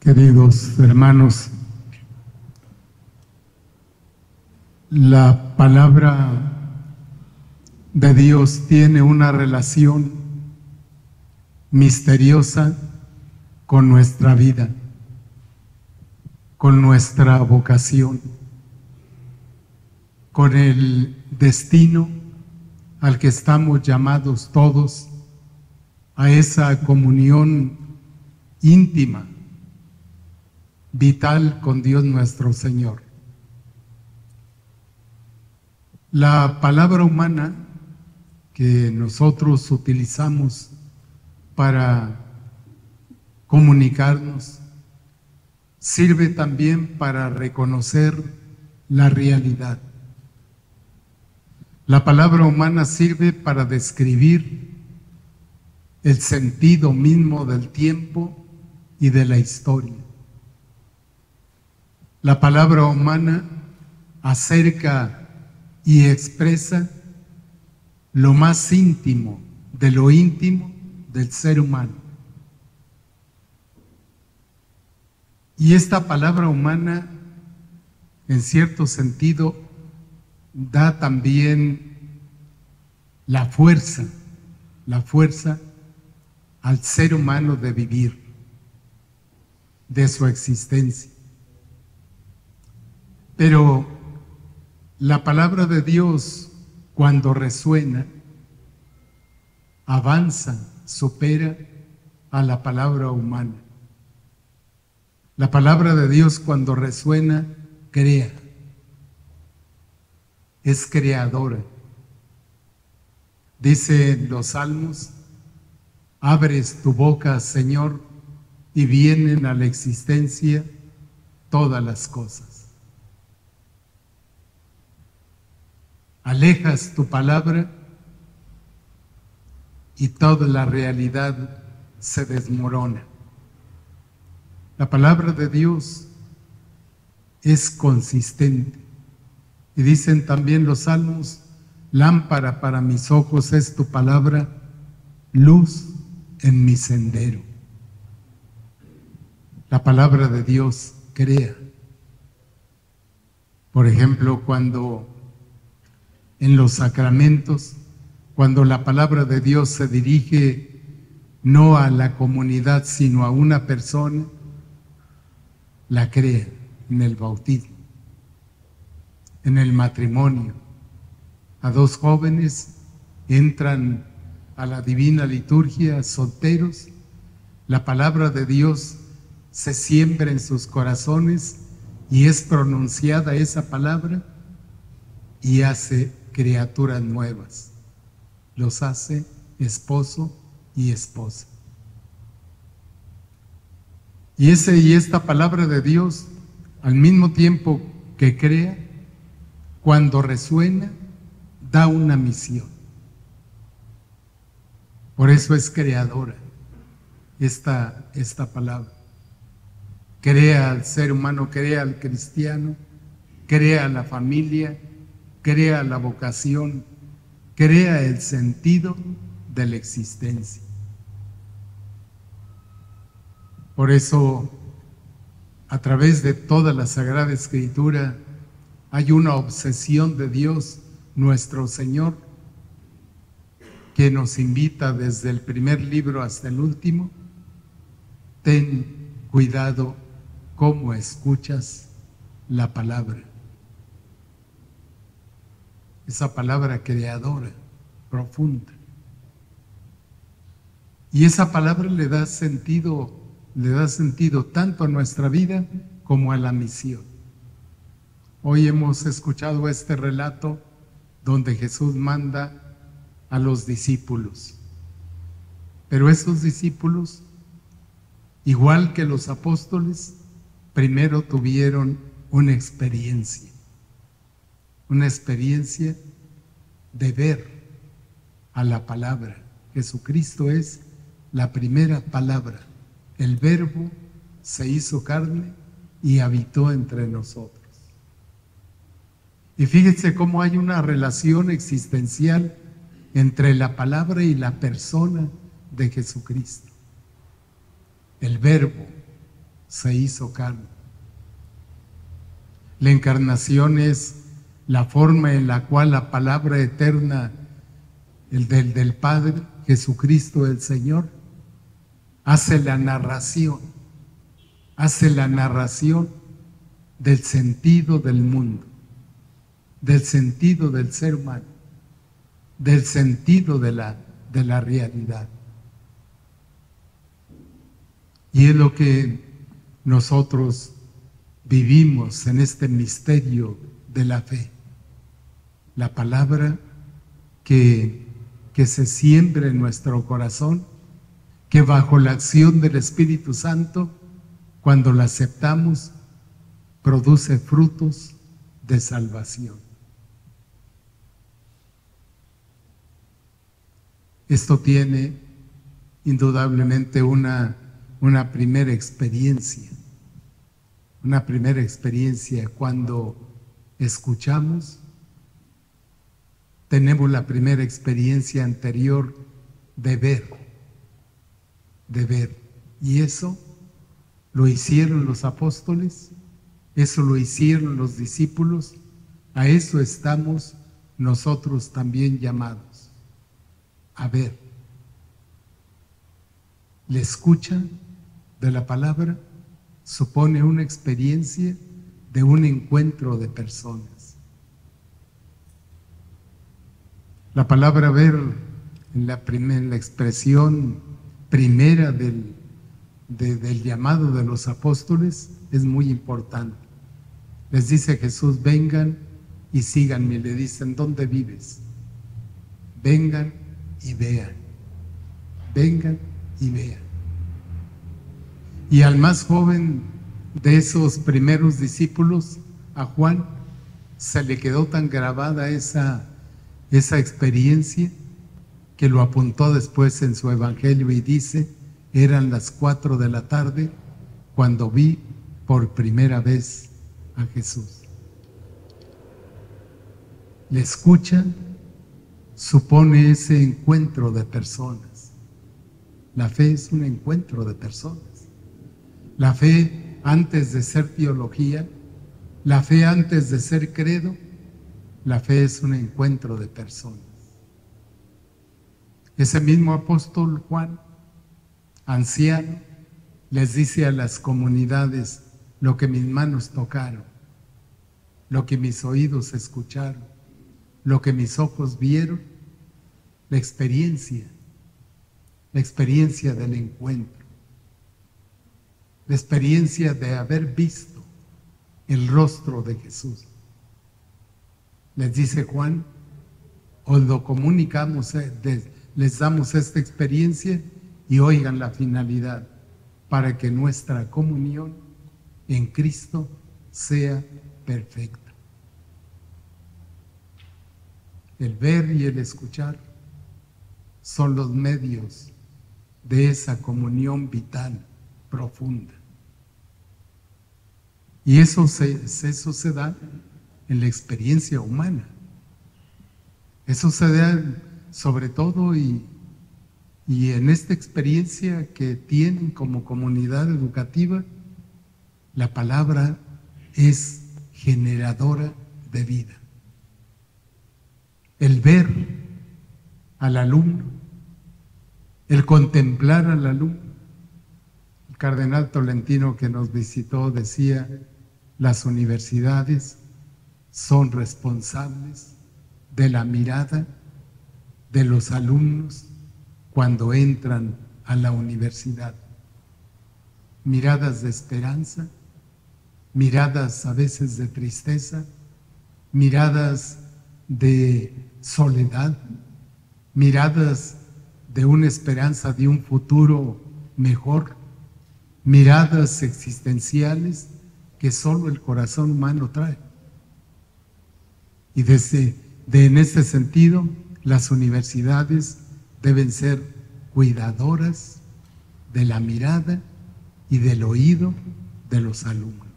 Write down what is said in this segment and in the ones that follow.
Queridos hermanos, la palabra de Dios tiene una relación misteriosa con nuestra vida, con nuestra vocación, con el destino al que estamos llamados todos, a esa comunión íntima, vital con Dios nuestro Señor. La palabra humana que nosotros utilizamos para comunicarnos sirve también para reconocer la realidad. La palabra humana sirve para describir el sentido mismo del tiempo y de la historia. La palabra humana acerca y expresa lo más íntimo de lo íntimo del ser humano. Y esta palabra humana, en cierto sentido, da también la fuerza al ser humano de vivir, de su existencia. Pero la palabra de Dios, cuando resuena, avanza, supera a la palabra humana. La palabra de Dios, cuando resuena, crea. Es creadora. Dice en los Salmos: abres tu boca, Señor, y vienen a la existencia todas las cosas. Alejas tu palabra y toda la realidad se desmorona. La palabra de Dios es consistente. Y dicen también los Salmos: lámpara para mis ojos es tu palabra, luz en mi sendero. La palabra de Dios crea. Por ejemplo, cuando en los sacramentos, cuando la palabra de Dios se dirige no a la comunidad, sino a una persona, la crea en el bautismo, en el matrimonio. A dos jóvenes entran a la divina liturgia solteros, la palabra de Dios se siembra en sus corazones y es pronunciada esa palabra y hace criaturas nuevas, los hace esposo y esposa. Y esta palabra de Dios, al mismo tiempo que crea, cuando resuena, da una misión. Por eso es creadora esta palabra. Crea al ser humano, crea al cristiano, crea la familia, crea la vocación, crea el sentido de la existencia. Por eso, a través de toda la Sagrada Escritura, hay una obsesión de Dios, nuestro Señor, que nos invita desde el primer libro hasta el último: ten cuidado cómo escuchas la palabra. Esa palabra creadora, profunda. Y esa palabra le da sentido tanto a nuestra vida como a la misión. Hoy hemos escuchado este relato donde Jesús manda a los discípulos. Pero esos discípulos, igual que los apóstoles, primero tuvieron una experiencia de ver a la palabra. Jesucristo es la primera palabra. El Verbo se hizo carne y habitó entre nosotros. Y fíjense cómo hay una relación existencial entre la palabra y la persona de Jesucristo. El Verbo se hizo carne. La encarnación es la forma en la cual la palabra eterna, el del Padre, Jesucristo el Señor, hace la narración del sentido del mundo, del sentido del ser humano, del sentido de la realidad. Y es lo que nosotros vivimos en este misterio de la fe. La palabra que se siembra en nuestro corazón, que bajo la acción del Espíritu Santo, cuando la aceptamos, produce frutos de salvación. Esto tiene indudablemente una primera experiencia. Una primera experiencia cuando escuchamos, tenemos la primera experiencia anterior de ver. Y eso lo hicieron los apóstoles, eso lo hicieron los discípulos, a eso estamos nosotros también llamados, a ver. La escucha de la palabra supone una experiencia de un encuentro de personas. La palabra ver, en la expresión primera del llamado de los apóstoles, es muy importante. Les dice Jesús: vengan y síganme. Le dicen: ¿dónde vives? Vengan y vean. Vengan y vean. Y al más joven de esos primeros discípulos, a Juan, se le quedó tan grabada esa experiencia que lo apuntó después en su evangelio y dice: eran las 4 de la tarde cuando vi por primera vez a Jesús. La escucha supone ese encuentro de personas. La fe es un encuentro de personas. La fe, antes de ser teología, la fe antes de ser credo, la fe es un encuentro de personas. Ese mismo apóstol Juan, anciano, les dice a las comunidades: lo que mis manos tocaron, lo que mis oídos escucharon, lo que mis ojos vieron, la experiencia del encuentro, la experiencia de haber visto el rostro de Jesús. Les dice Juan: os lo comunicamos, les damos esta experiencia, y oigan la finalidad, para que nuestra comunión en Cristo sea perfecta. El ver y el escuchar son los medios de esa comunión vital, profunda. Y eso se da en la experiencia humana. Eso se da sobre todo y en esta experiencia que tienen como comunidad educativa. La palabra es generadora de vida. El ver al alumno, el contemplar al alumno. El cardenal Tolentino, que nos visitó, decía: las universidades son responsables de la mirada de los alumnos cuando entran a la universidad. Miradas de esperanza, miradas a veces de tristeza, miradas de soledad, miradas de una esperanza de un futuro mejor, miradas existenciales que solo el corazón humano trae. Y en ese sentido, las universidades deben ser cuidadoras de la mirada y del oído de los alumnos.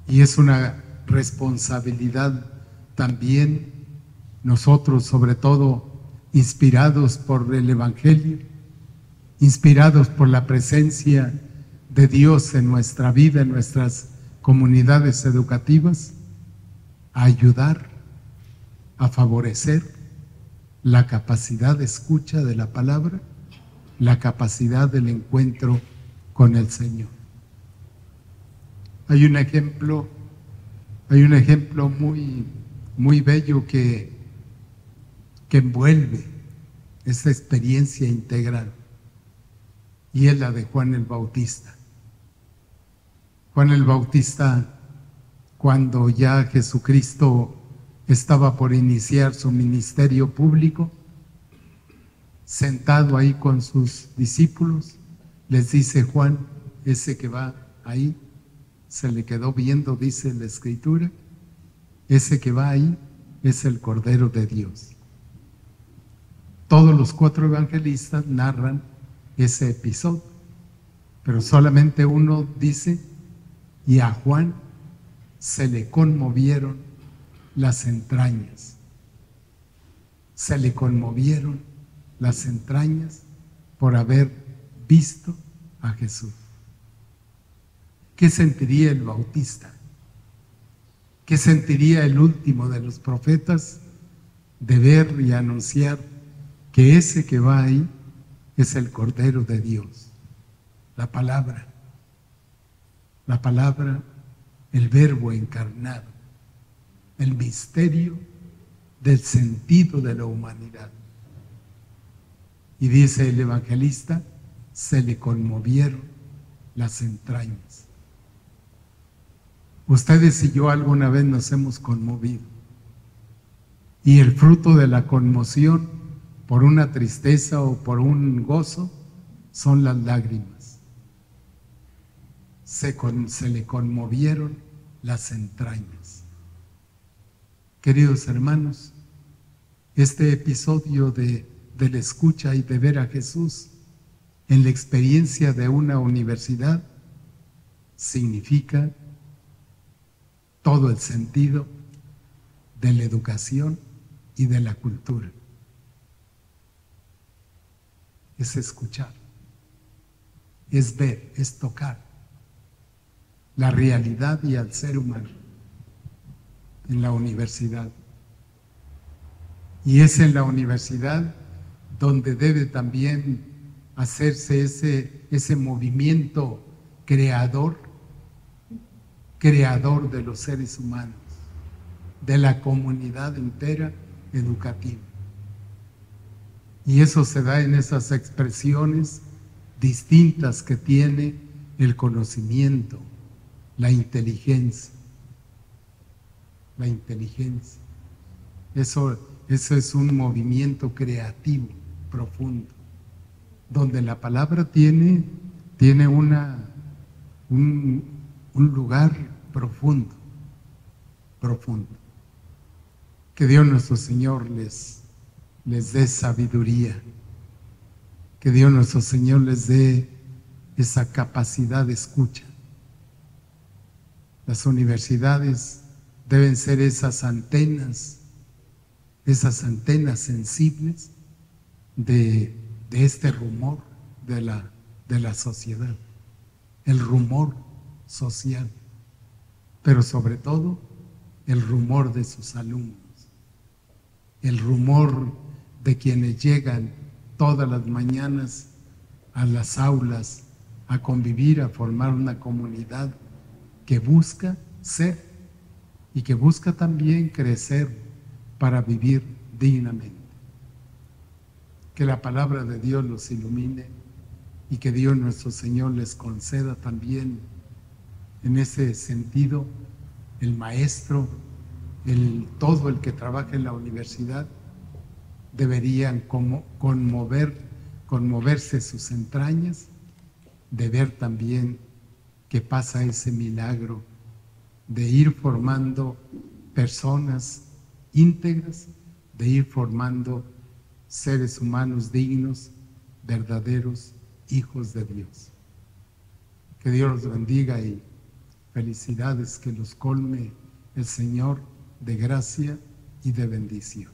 Y es una responsabilidad también nosotros, sobre todo inspirados por el Evangelio, inspirados por la presencia de Dios en nuestra vida, en nuestras comunidades educativas, a ayudar, a favorecer la capacidad de escucha de la palabra, la capacidad del encuentro con el Señor. Hay un ejemplo muy bello que envuelve esta experiencia integral, y es la de Juan el Bautista. Juan el Bautista, cuando ya Jesucristo estaba por iniciar su ministerio público, sentado ahí con sus discípulos, les dice: Juan, ese que va ahí, se le quedó viendo, dice la Escritura, ese que va ahí es el Cordero de Dios. Todos los 4 evangelistas narran ese episodio, pero solamente uno dice: y a Juan se le conmovieron las entrañas. Se le conmovieron las entrañas por haber visto a Jesús. ¿Qué sentiría el Bautista? ¿Qué sentiría el último de los profetas de ver y anunciar que ese que va ahí es el Cordero de Dios? La palabra, el Verbo encarnado, el misterio del sentido de la humanidad. Y dice el evangelista: se le conmovieron las entrañas. Ustedes y yo alguna vez nos hemos conmovido, y el fruto de la conmoción por una tristeza o por un gozo son las lágrimas. Se le conmovieron las entrañas. Queridos hermanos, este episodio de la escucha y de ver a Jesús en la experiencia de una universidad significa todo el sentido de la educación y de la cultura. Es escuchar, es ver, es tocar la realidad y al ser humano en la universidad. Y es en la universidad donde debe también hacerse ese movimiento creador de los seres humanos, de la comunidad entera educativa. Y eso se da en esas expresiones distintas que tiene el conocimiento, la inteligencia. La inteligencia. Eso es un movimiento creativo profundo, donde la palabra tiene un lugar profundo. Que Dios nuestro Señor les dé sabiduría, que Dios nuestro Señor les dé esa capacidad de escucha. Las universidades deben ser esas antenas sensibles de este rumor de la sociedad, el rumor social, pero sobre todo el rumor de sus alumnos, el rumor de quienes llegan todas las mañanas a las aulas a convivir, a formar una comunidad que busca ser y que busca también crecer para vivir dignamente. Que la palabra de Dios los ilumine y que Dios nuestro Señor les conceda también en ese sentido el maestro, todo el que trabaja en la universidad deberían conmoverse sus entrañas de ver también que pasa ese milagro de ir formando personas íntegras, de ir formando seres humanos dignos, verdaderos hijos de Dios. Que Dios los bendiga y felicidades, que los colme el Señor de gracia y de bendición.